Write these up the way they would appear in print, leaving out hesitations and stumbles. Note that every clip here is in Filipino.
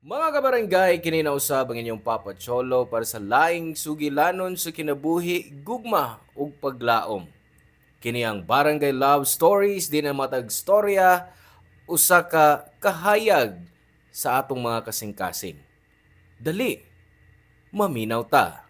Mga kabarangay, kininausab ang inyong Papa Cholo para sa laing sugilanon sa kinabuhi, gugma ug paglaom. Kini ang Barangay Love Stories di na matag storya usa ka kahayag sa atong mga kasing-kasing. Dali, maminaw ta.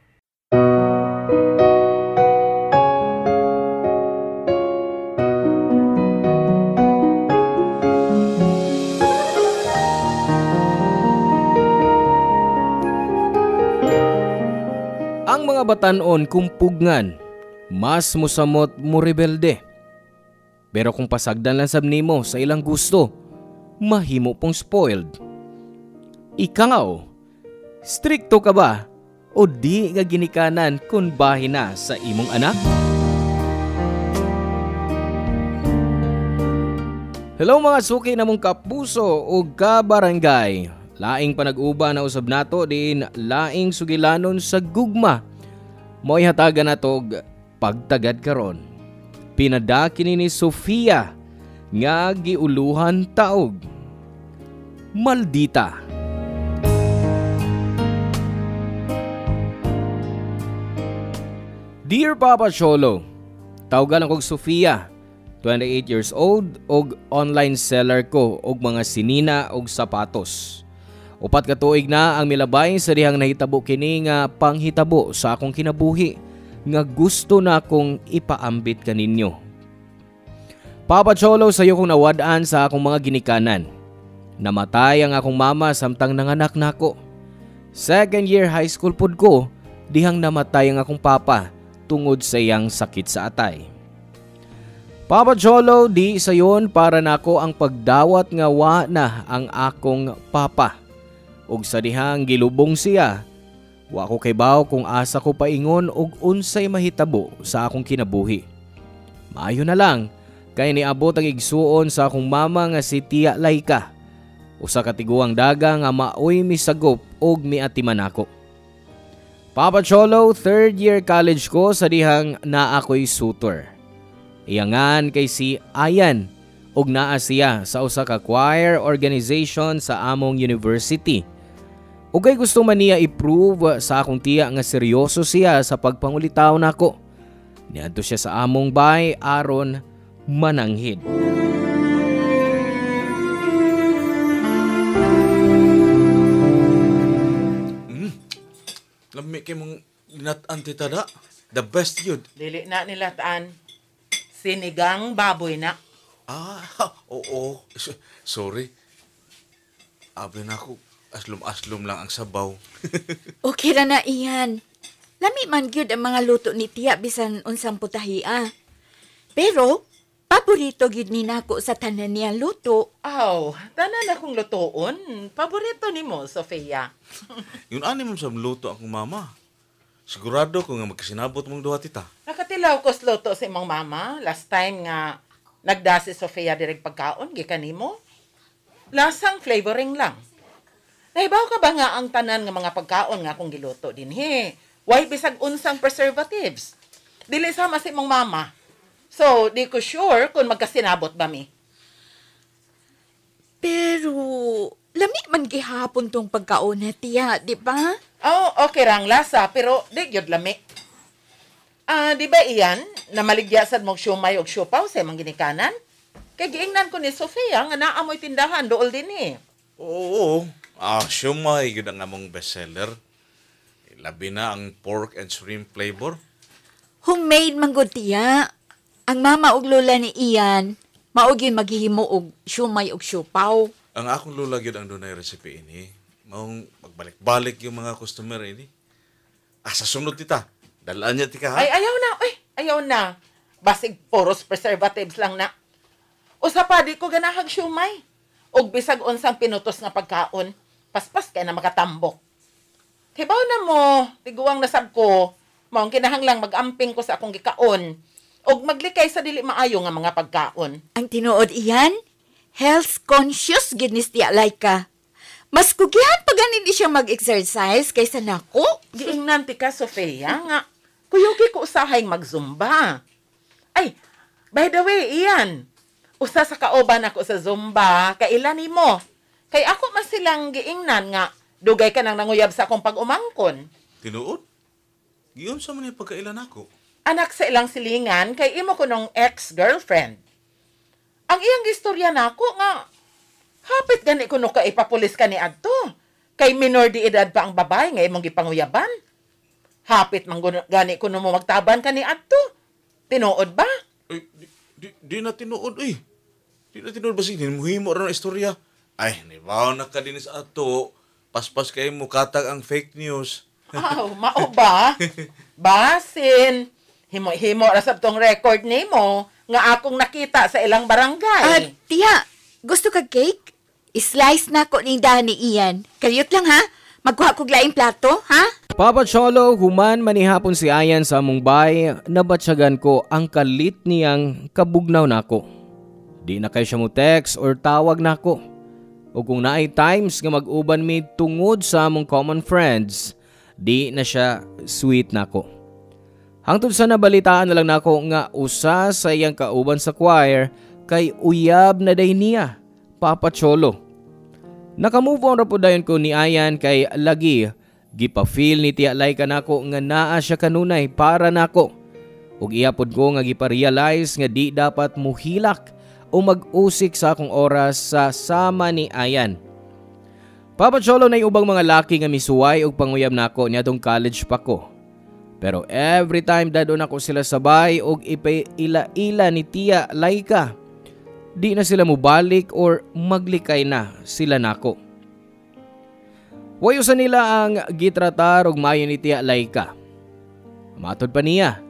Ang mga batanon kumpugngan, mas musamot mo rebelde. Pero kung pasagdan lang sab nimo sa ilang gusto, mahimo pong spoiled. Ikaw, strikto ka ba o di nga ginikanan kung bahin na sa imong anak? Hello mga suki na mong kapuso o kabarangay. Laing panag-uba na usab nato din laing sugilanon sa gugma. Mo'y hatagan natog pagtagad karon. Pinadaki ni Sofia nga giuluhan taog. Maldita. Dear Papa Cholo, tawagan akong Sofia, 28 years old og online seller ko og mga sinina og sapatos. Upat ka tuig na ang milabay sa dihang nahitabo kini nga panghitabo sa akong kinabuhi nga gusto na akong ipaambit kaninyo. Papa Cholo, sayo kong nawad-an sa akong mga ginikanan. Namatay ang akong mama samtang nanganak nako. Second year high school pud ko dihang namatay ang akong papa tungod sa iyang sakit sa atay. Papa Cholo, di sayon para nako ang pagdawat nga wa na ang akong papa. Og sa dihang gilubong siya, wa ko kaybaw kung asa ko paingon og unsay mahitabo sa akong kinabuhi. Maayo na lang, kay niabot ang igsuon sa akong mama nga si Tia Laika. Usa ka tiguang daga nga maoy misagop og miatiman ako. Papa Cholo, third year college ko sa dihang naa ako'y suitor. Iyangan kay si Ayan og naa siya sa usa ka choir organization sa among university. Ug kay gusto man niya i-prove sa akong tiya nga seryoso siya sa pagpangulitaw nako. Niadto siya sa among bay aron mananghid. Lami kay mong linat-an tita da. The best yun. Dili na nila taan. Sinigang baboy na. Oo. Sorry. Abi na ako. Aslom-aslom lang ang sabaw. Okay ra na iyan. Lami man gyud ang mga luto ni tiya bisan unsang putahia. Pero paborito gyud ni nako sa tanan niya luto. Tanan akong lutoon. Paborito nimo, Sofia. Yun ani mo sa luto akong mama. Sigurado ko nga magkasinabot mong duha tita. Nakatilaw ko sa luto sa imong mama. Last time nga nagda si Sofia direk pagkaon, gikan nimo. Lasang flavoring lang. Nahibaw ka ba nga ang tanan nga mga pagkaon nga akong giluto din he? Why bisag unsang preservatives? Dili sama sa imong mama. So, di ko sure kung magkasinabot ba mi. Pero lami man gihapon tong pagkaon na tiya, di ba? Okay rang lasa, pero di gyud lami. Di ba iyan, na maligyasan mong siumay o siupaw sa imong ginikanan? Kay giingnan ko ni Sofia nga naamoy tindahan dool din eh. Oo. Siumay yun ang among bestseller. Labi na ang pork and shrimp flavor. Homemade man gud tiya. Ang mama ug lola ni Ian, maog yun maghihimo og siumay og siupaw. Ang akong lula yun ang dunay recipe ini. Maong magbalik-balik yung mga customer ini. Sa sunod tita. Dalaan niya tika ha? Ay, ayaw na. Basig poros preservatives lang na. Usa pa, di ko ganahag siumay. Og bisag unsang pinutos nga pagkaon. Paspas kay na makatambok. Hibaw na mo, tiguang nasab ko, maong kinahanglang mag-amping ko sa akong gikaon. Og maglikay sa dili maayo nga mga pagkaon. Ang tinuod iyan, health conscious gid ni Tia Laika. Mas kugihan pa ganin di siya mag-exercise kaysa nako. Giingnan ti ka, Sofia, nga. Kuyugi ko usahayng mag-zumba. Ay, by the way, Ian, usa sa kauban ako sa Zumba, kailan nimo? Kay ako man silang giingnan nga, dugay ka nang nanguyab sa akong pag-umangkon. Tinuod? Giyon sa man yung pagkailan ako. Anak sa ilang silingan, kay imo ko nung ex-girlfriend. Ang iyang gistorya nako nga, hapit gani ko no ka ipapulis ka ni adto. Kay minor di edad pa ang babae nga imong gipanguyaban. Hapit man gani ko no mo magtaban ka ni adto. Tinuod ba? Ay, di na tinuod, eh. Di na tinuod ba sige, muhimo rin ang istorya. Ay, nibaw na ka din sa ato. Paspas kayo mo katag ang fake news. Aw, mao ba? Basin. Himo-himo ra sab tong record nimo nga akong nakita sa ilang barangay. Tiya, gusto ka cake? Slice na ko ni Dani iyan. Kayot lang ha? Magkuha ko laing plato, ha? Papa Cholo, human manihapon si Ayan sa among bay, nabatsyagan ko ang kalit niyang kabugnaw nako. Di na kay siya mo text or tawag nako. O kung naay times nga mag-uban mi tungod sa among common friends, di na siya sweet nako. Hangtod sa nabalitaan na lang nako nga usa sa iyang kauban sa choir kay uyab na day niya, Papa Cholo. Nakamove on ra po dayon ko ni Ayan kay lagi gipa-feel ni Tia Laika nako nga naa siya kanunay para nako. Ug iyapod ko nga gipa-realize nga di dapat muhilak o mag-usik sa akong oras sa sama ni Ayan. Papa Cholo na ubang mga laki nga misuway og panguyab nako niadtong college pa ko. Pero every time dadon ako sila sabay og ipaila-ila ni Tia Laika, di na sila mubalik or maglikay na sila nako. Wayo sa nila ang gitratar og mayo ni Tia Laika. Matod pa niya,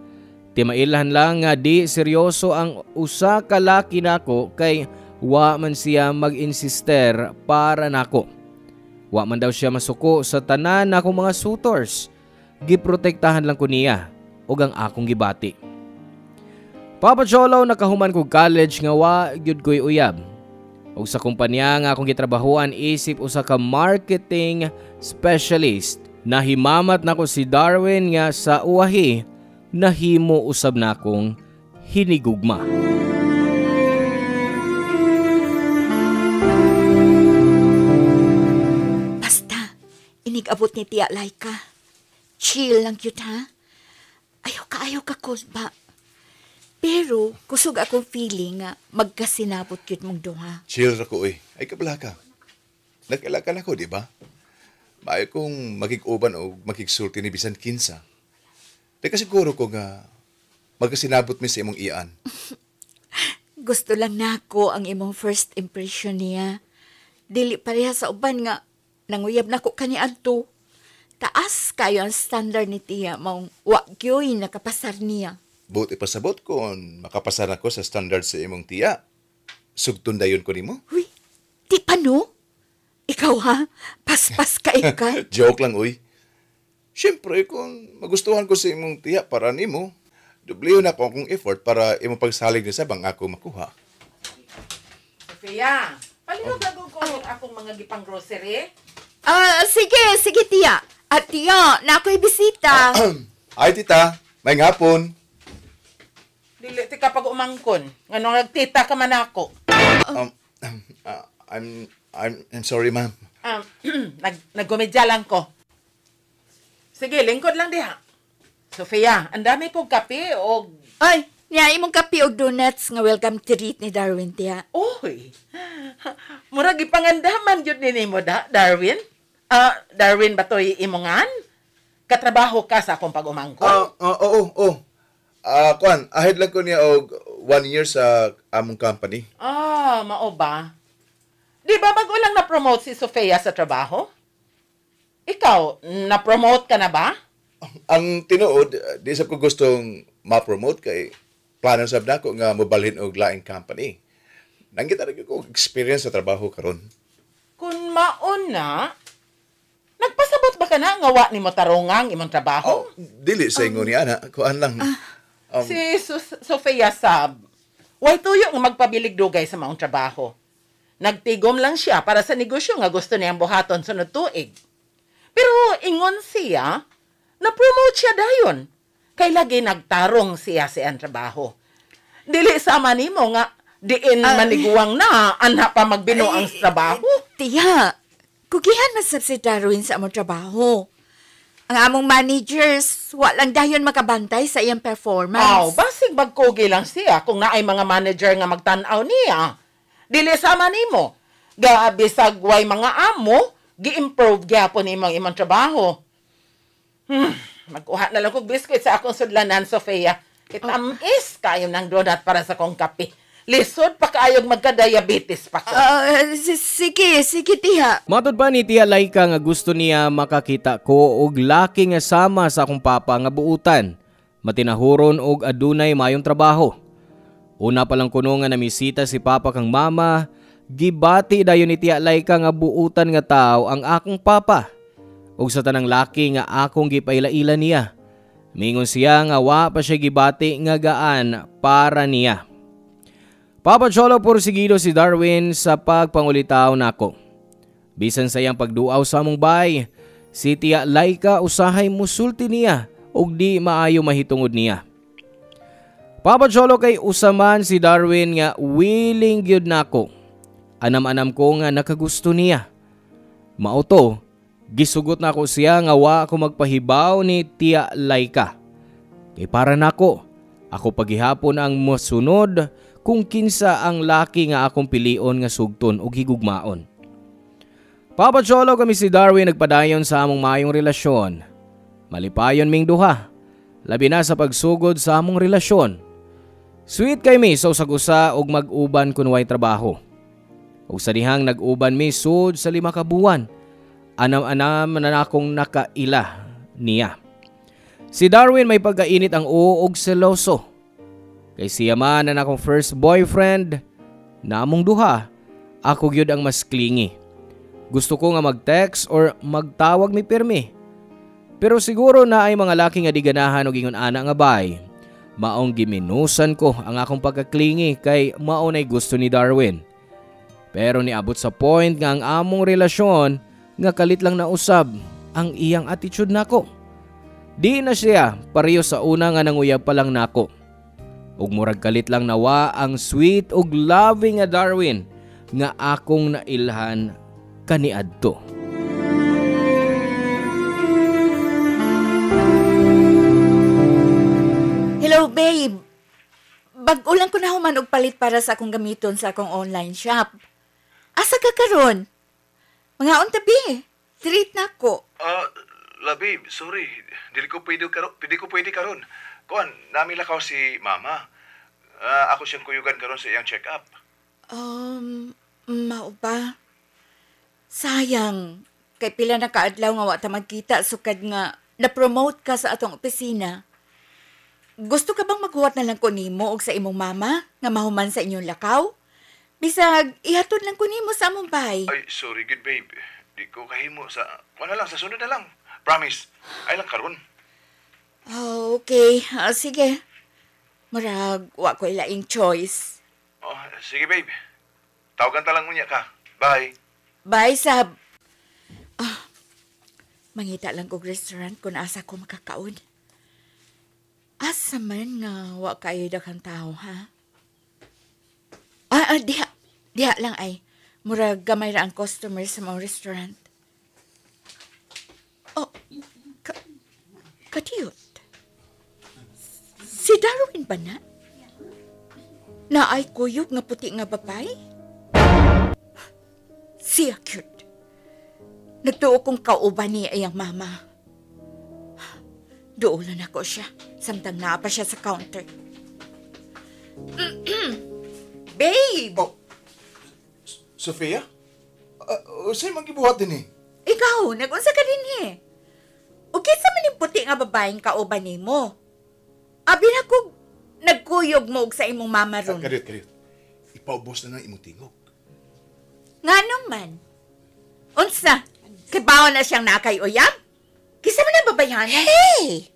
timailhan lang nga di seryoso ang usa ka laki nako kay wa man siya mag-insister para nako. Wa man daw siya masuko sa tanan akong mga suitors. Giprotektahan lang ko niya ug ang akong gibati. Papa Cholo, nakahuman ko college nga wa gyud ko'y uyab. Ug sa kumpanya nga akong gitrabahuan isip usa ka marketing specialist. Nahimamat nako si Darwin nga sa uwahi nahimo usab na akong hinigugma. Basta, inigabot ni Tia Laika. Chill lang yun, ha? Ayaw ka, Kusba. Pero, kusog akong feeling nga magkasinabot yun mong duha. Chill ra ko, eh. Ay, kabala ka. Nag-alakan ako, di ba? Maayo kong magig-uban o magigsulti ni bisan kinsa. Di kasiguro ko nga magkasinabot mi sa imong iyan. Gusto lang nako ang imong first impression niya. Dili pareha sa uban nga nanguyab nako kani adto. Taas kayo ang standard ni Tia maong wakyoy nakapasar niya. Buti pasabot kung makapasar ako sa standard sa imong tiya. Sugtun dayon ko nimo. Uy, di pa no? Ikaw ha? Paspas ka ika? Joke lang, uy. Siyempre, kung magustuhan ko sa imong tiya para nimo, dubliyo na ko akong effort para imong pagsalig ni sabang ako makuha. Sofia, palihog ko akong mga gipang grocery. Sige, Tia. At Tia, na ako'y bisita. Ay, tita. May ngapon. Dili ti ka pag umangkon. Ngano nagtita ka man ako. I'm sorry, ma'am. Naggumedya lang ko. Sige, lingkod lang diha. Sofia, ang dami pong kape o... Ay, niya imong kape og donuts nga welcome treat ni Darwin, Tia. Uy, murag ipangandaman yun mo da, Darwin? Darwin ba to'y imongan? Katrabaho ka sa akong pag-umangkon? Oo. Kuan, ahead lang ko niya og 1 year sa among company. Mao ba? Di ba bago lang na-promote si Sofia sa trabaho? Ikaw, na-promote ka na ba? Ang tinuod, di sa ko gustong ma-promote kay plano sab nako nga mobalhin og laing company. Nanggita rin ko experience sa trabaho karon. Kung maon na, nagpasabot ba ka na nga wa ni mo tarungang imong trabaho? Dili sa ingon ni ana, kuan lang. Si Sofia sab, way tuyo nga magpabilig dugay sa maong trabaho. Nagtigom lang siya para sa negosyo nga gusto niyang buhaton sunod tuig. Pero ingon siya, na-promote siya dayon. Kay lagi nagtarong siya sa iyang trabaho. Dili sama nimo nga diin maniguang na anha pa magbino ang trabaho. Tiya, kugihan masab si Darwin sa among trabaho. Ang among managers, walang dayon makabantay sa iyang performance. Aw, basig magkugi lang siya kung naay mga manager nga magtan-aw niya. Dili sama nimo. Bisag way mga amo, gi-improve gyapon imong imong trabaho. Magkuha na lang kog biscuit sa akong sudlanan, Sofia. Kitamis kayo ng donut para sa kong kape. Lisod pa kaayog magka-diabetes pa ko. Sige, tiya. Matod pa ni Tia Laika nga gusto niya makakita ko og laki nga sama sa akong papa nga buutan. Matinahuron og adunay mayong trabaho. Una pa lang kuno nga namisita si papa kang mama, gibati dayon ni Tia Laika nga buutan nga tao ang akong papa. Og sa tanang laki nga akong gipaila-ila niya. Mingon siya nga wa pa siya gibati nga gaan para niya. Papa Cholo porsigido si Darwin sa pagpangulitaw nako. Bisan sa iyang pagduaw sa among bay, si Tia Laika usahay musulti niya og di maayo mahitungod niya. Papa Cholo kay usaman si Darwin nga willing gyud nako. Anam-anam ko nga nakagusto niya. Mauto, gisugot nako siya nga wa ako magpahibaw ni Tia Laika. Kay para nako, ako paghihapon ang masunod kung kinsa ang laki nga akong pilion nga sugton o higugmaon. Papa Cholo kami si Darwin nagpadayon sa among mayong relasyon. Malipayon ming duha, labi na sa pagsugod sa among relasyon. Sweet kay mi sa usag-usa og mag-uban kun way trabaho. Og sa dihang nag-uban mi sud sa 5 ka buwan, anam-anam na akong nakaila niya. Si Darwin may pagkainit ang uog seloso. Kay siya man ang akong first boyfriend, namong duha, ako gyud ang mas clingy. Gusto ko nga mag-text or magtawag mi pirmi. Pero siguro na ay mga laki nga di ganahan og ingon ana nga bay. Maong giminusan ko ang akong pagka-clingy kay maunay gusto ni Darwin. Pero niabot sa point nga ang among relasyon nga kalit lang na usab ang iyang attitude nako. Di na siya pareho sa una nga nanguyab pa lang nako. Ug murag kalit lang nawa ang sweet ug loving nga Darwin nga akong nailhan kaniadto. Hello, babe. Bag-o lang ko na human og palit para sa akong gamiton sa akong online shop. Asa ka karon? Mga untabi. Treat na ko. Labi, sorry. Dili ko pwede karon. Kuan, namin lakaw si Mama. Ako siyang kuyugan karon sa iyang check-up. Mao ba? Sayang. Kay pila na kaadlaw nga wa ta magkita sukad nga na-promote ka sa atong opisina. Gusto ka bang maghuwat na lang ko nimo og sa imong mama nga mahuman sa inyong lakaw? Bisag ihatod lang ko nimo sa among bahay. Ay, sorry good babe. Di ko kahimo sa... Wala lang, sa sunod na lang. Promise. Ay lang karon. Oh, okay. Sige. Murag, wa ko ilaing choice. Oh, sige babe. Tawagan ta lang unya ka. Bye. Bye, Sab. Mangita lang kong restaurant kung asa ko makakaon. Asa man nga wa kayo daghang tao, ha? Diha lang ay. Murag gamay ra ang customer sa mga restaurant. Oh, kadiyot. Si Darwin ba na? Naay kuyog nga puti nga babay? Siya cute. Nagtuo kong kauban niya iyang mama. Doolan ako siya. Samtang naa pa siya sa counter. Babe! Oh, Sofia? Sa'yo magibuhat din eh. Ikaw, nag-unsa ka din eh. O kinsa man yung puti nga babaeng kauban ni mo? Abi na ko, nagkuyog mo og sa imong mama ron. Karyot. Ipaubos na ng imong tingog. Nga naman. Unsa? Kibaw na siyang nakay uyab? Kisa man ang babayanan? Hey!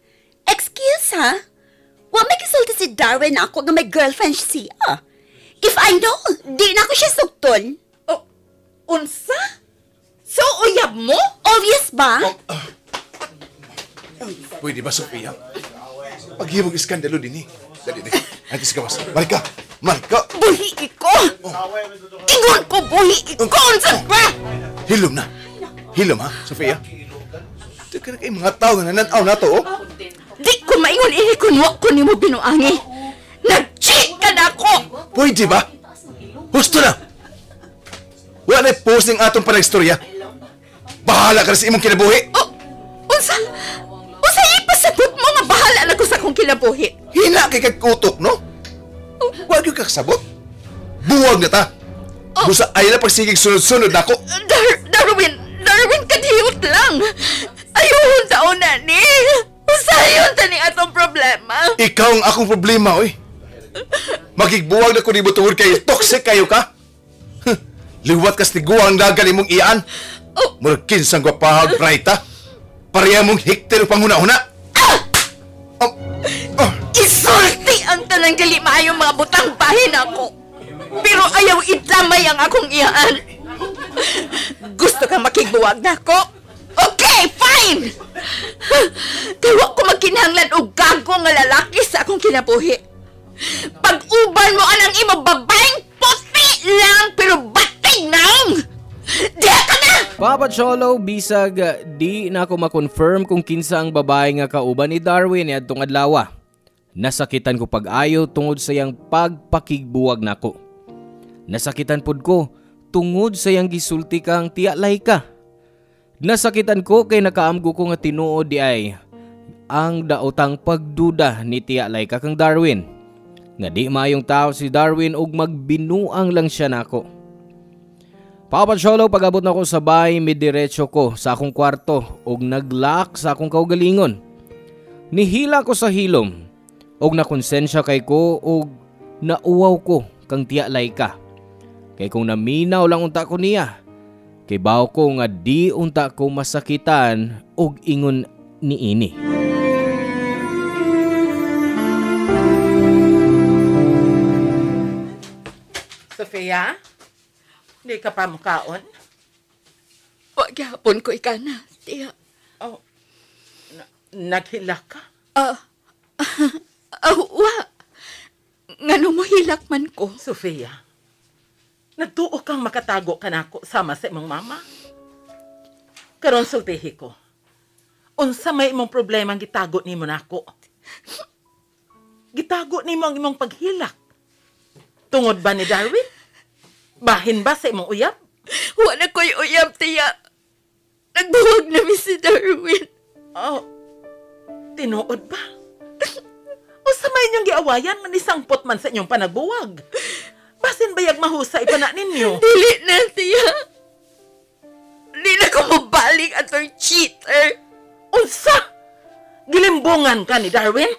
Excuse, ha? Wa may kisulti si Darwin na ako nga may girlfriend siya. If I know, di na ako siya sugton. Oh, unsa? So, uyab mo? Obvious ba? Pwede ba, Sofia? Paghimog iskandalo din eh. Dali. Antes ka mas. Balik ka. Marka! Buhi ko! Ingon ko buhi ko! Unsa ba? Hilom na. Hilom ha, Sofia? Teka na kayo mga tao nga nananaw na to, oh. Di ko maingon ini kung wa ko ni mo binuangi. Nag-cheat ka na ako! Pwede ba? Husto na! Wala na posting atong panagstorya. Bahala ka na sa imong kinabuhi. Oh, unsa ipasabot mo nga bahala na ko sa akong kinabuhi. Hina kay kagkutok, no? Huwag yung kakasabot. Buwag na ta. Busa ay na pagsigig sunod-sunod na ako. Darwin, kadiyot lang. Ayun taon na ni. Usayon tani atong problema. Ikaw ang akong problema, oy. Magigbuwag na ko ni tungod kay toxic kayo ka. Liwat kas tiguang dagan imong iyaan. Murag kinsang gwapahag praita. Pareha mong hektar panghuna-huna. Isulti ang tanang gali maayong mga butang bahin ako. Pero ayaw idamay ang akong iyaan. Gusto ka makigbuwag na ako? Okay, fine! Kaya ko magkinahanglan og gago nga lalaki sa akong kinabuhi. Pag-uban mo anang imo babaeng puti lang pero batig nang! Diya ka na! Papa Cholo, bisag di na ako ma-confirm kung kinsa ang babae nga kauban ni Darwin niadtong adlaw. Nasakitan ko pag-ayo tungod sa iyang pagpakigbuwag nako. Nasakitan pud ko tungod sa iyang gisulti kang tiya Laika. Nasakitan ko kay nakaamgo ko nga tinuod di ay ang daotang pagduda ni tiya Laika kang Darwin. Nga di maayong tao si Darwin ug magbinuang lang siya nako. Papa Cholo, pag-abot na ko sa bahay, midiretso ko sa akong kwarto ug naglock sa akong kaugalingon. Nihila ko sa hilom ug nakonsensya kay ko ug nauwaw ko kang tiya Laika. Kay kung naminaw lang unta ko niya, kay bawo ko nga di unta ko masakitan ug ingon niini. Sofia? Hindi ka pa mukaon? Wag hapon ko ikana, tiya. Oh, naghilak ka? Wa. Ngano mo hilak man ko? Sofia, nagtuo kang makatago ka na ako sama sa imong mama? Karon sultihi ko. Unsa may imong problema ang gitago nimo nako? Gitago nimo ang imong paghilak. Tungod ba ni Darwin? Bahin ba sa imong uyab? Wala ko'y uyab, tiya. Nagbuwag na mi si Darwin. Oh, tinuod ba? O sa may inyong giawayan, manisangpot man sa inyong panagbuwag. Basin bayag mahusay pa na ninyo? Dili na, tiya. Di na ko mabalik atong cheater. Unsa? Gilimbungan ka ni Darwin?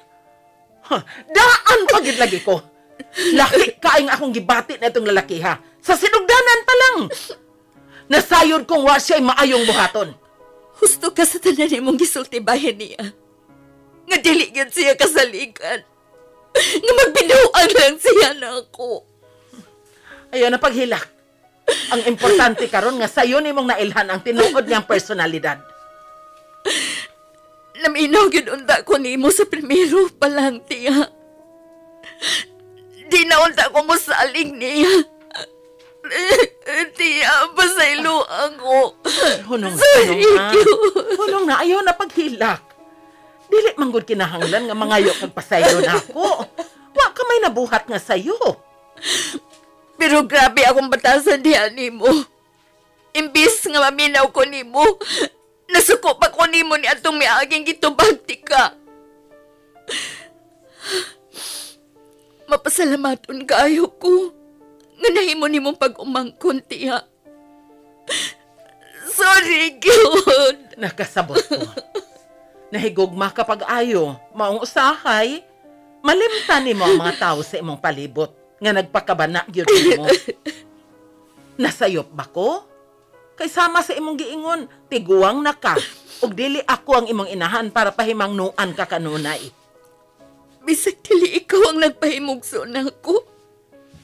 Huh, daan pagid lagi ko. Laki kaing akong gibati na itong lalaki ha. Sa sinugdanan pa lang. Nasayod kong wa siya'y maayong buhaton. Husto ka sa tanan mong gisulti bayan niya. Nga diligan siya kasaligan. Nga magbinuang lang siya na ako. Ayaw na paghilak. Ang importante karon nga sayo ni mong nailhan ang tinuod niyang personalidad. Naminaw yun unta ko nimo sa primero pa lang, tiya. Di na unta ko mo saling niya. Tiya, pasaylo ako. Hunong Sorry, na. Hunong na, ayaw na paghilak. Dili manggod kinahanglan nga mangayo kag pasaylo na ako. Wa ka may nabuhat nga sayo. Pero grabe akong batasan diyan nimo. Imbis nga maminaw ko nimo, nasuko pa ko nimo ni atong miaging gitubagti ka. Mapasalamaton kaayo ko nga nahimo nimong pag-umangkon, tiya. Sorry, God. Nakasabot ko. Nahigugma kapag ayo, maong usahay, malimtan nimo ang mga tao sa imong palibot nga nagpakabana gyud nimo. Nasayop ba ko? Kay sama sa imong giingon, tiguang na ka, ug dili ako ang imong inahan para pahimangnuan ka kanunay. Bisag dili ikaw ang nagpahimugso na ako.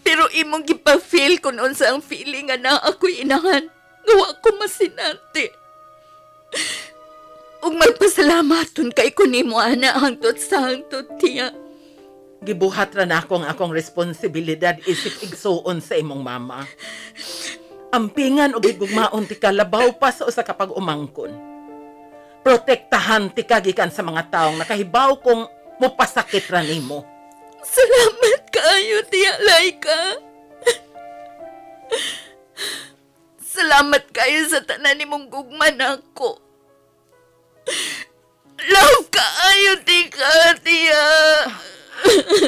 Pero imong gipa-feel kung unsa ang feeling nga na ako'y inahan. Gawa ko masinante. Ug magpasalamaton kay ko nimo ana hangtod sa hangtod, tiya. gibuhat ra na akong akong responsibilidad isip igsuon sa imong mama. Ampingan og gigugmaon ti kalabaw pa sa usa ka pag-umangkon. Protektahan ti gikan sa mga taong nakahibaw kung mopasakit ra nimo. Salamat kaayo, Tia Laika. Salamat kayo sa tanan nimong gugman ako. Love kaayo, Tia.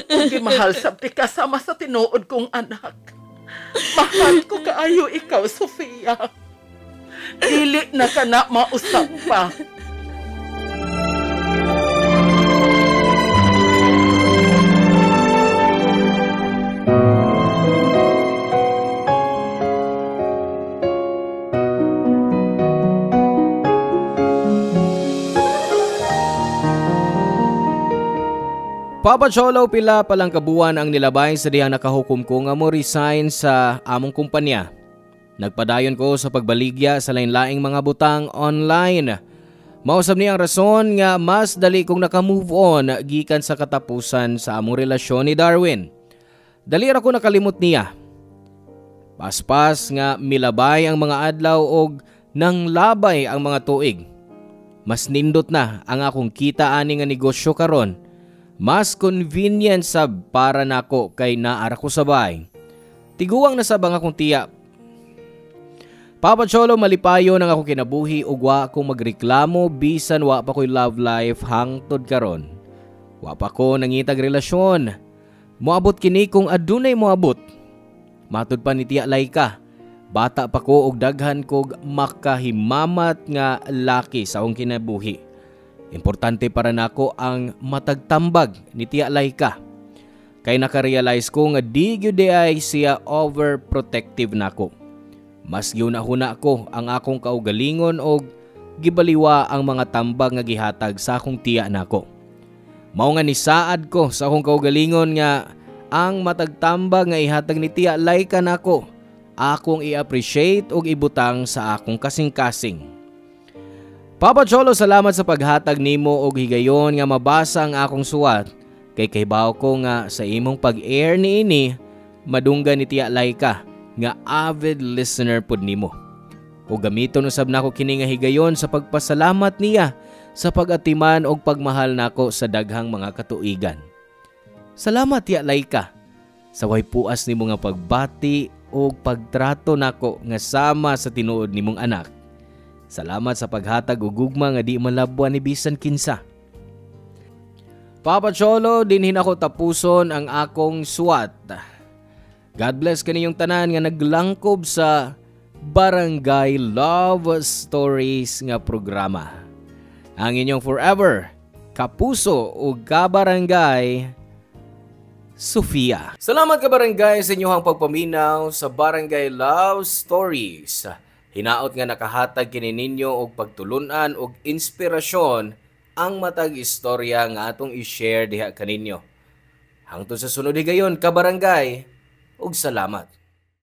Ug mahal sabti ka sama sa tinuod kong anak. Mahal ko kaayo ikaw, Sofia. Dili na ka na mausap pa. Papa Cholo, pila palang kabuan ang nilabay sa dihang nakahukom ko nga mo resign sa among kumpanya. Nagpadayon ko sa pagbaligya sa lain-laing mga butang online. Mausab niya ang rason nga mas dali kong naka-move on gikan sa katapusan sa among relasyon ni Darwin. Dali ra ko nakalimot niya. Paspas nga milabay ang mga adlaw og nang labay ang mga tuig. Mas nindot na ang akong kita ani nga negosyo karon. Mas convenient sab para nako kay naara ko sa bahay. Tiguang na sab ang akong tiya. Papa Cholo, malipayo nang ako kinabuhi ug wa akong magreklamo bisan wa pa ko'y love life hangtod karon. Wa pa ko nangitag relasyon. Moabot kini kung adunay moabot. Matud pa ni Tia Laika, bata pa ko og daghan kog makahimamat nga laki sa akong kinabuhi. Importante para nako ang matagtambag ni Tia Laika. Kay nakarealize ko nga di gyud ay siya overprotective nako. Mas yunahuna ko ang akong kaugalingon og gibaliwa ang mga tambag nga gihatag sa akong tiya nako. Mao nga nisaad ko sa akong kaugalingon nga ang matagtambag nga ihatag ni Tia Laika nako akong i-appreciate og ibutang sa akong kasing-kasing. Papa Cholo, salamat sa paghatag nimo og higayon nga mabasa ang akong suwat. Kay kahibaw ko nga sa imong pag-air niini, madunggan ni Tia Laika nga avid listener pud nimo. O gamiton usab nako kini nga higayon sa pagpasalamat niya sa pag-atiman og pagmahal nako sa daghang mga katuigan. Salamat Tia Laika sa way puas nimo nga pagbati og pagtrato nako nga sama sa tinuod nimong anak. Salamat sa paghatag og gugma nga di malabwan ni bisan kinsa. Papa Cholo, dinhin ako tapuson ang akong suwat. God bless kaniyong tanan nga naglangkob sa Barangay Love Stories nga programa. Ang inyong forever kapuso ug kabarangay, Sofia. Salamat kabarangay sa inyong pagpaminaw sa Barangay Love Stories. Hinaot nga nakahatag kini ninyo og pagtulunan og inspirasyon ang matag istorya nga atong i-share diha kaninyo. Hangtod sa sunod higayon kabarangay, ug salamat.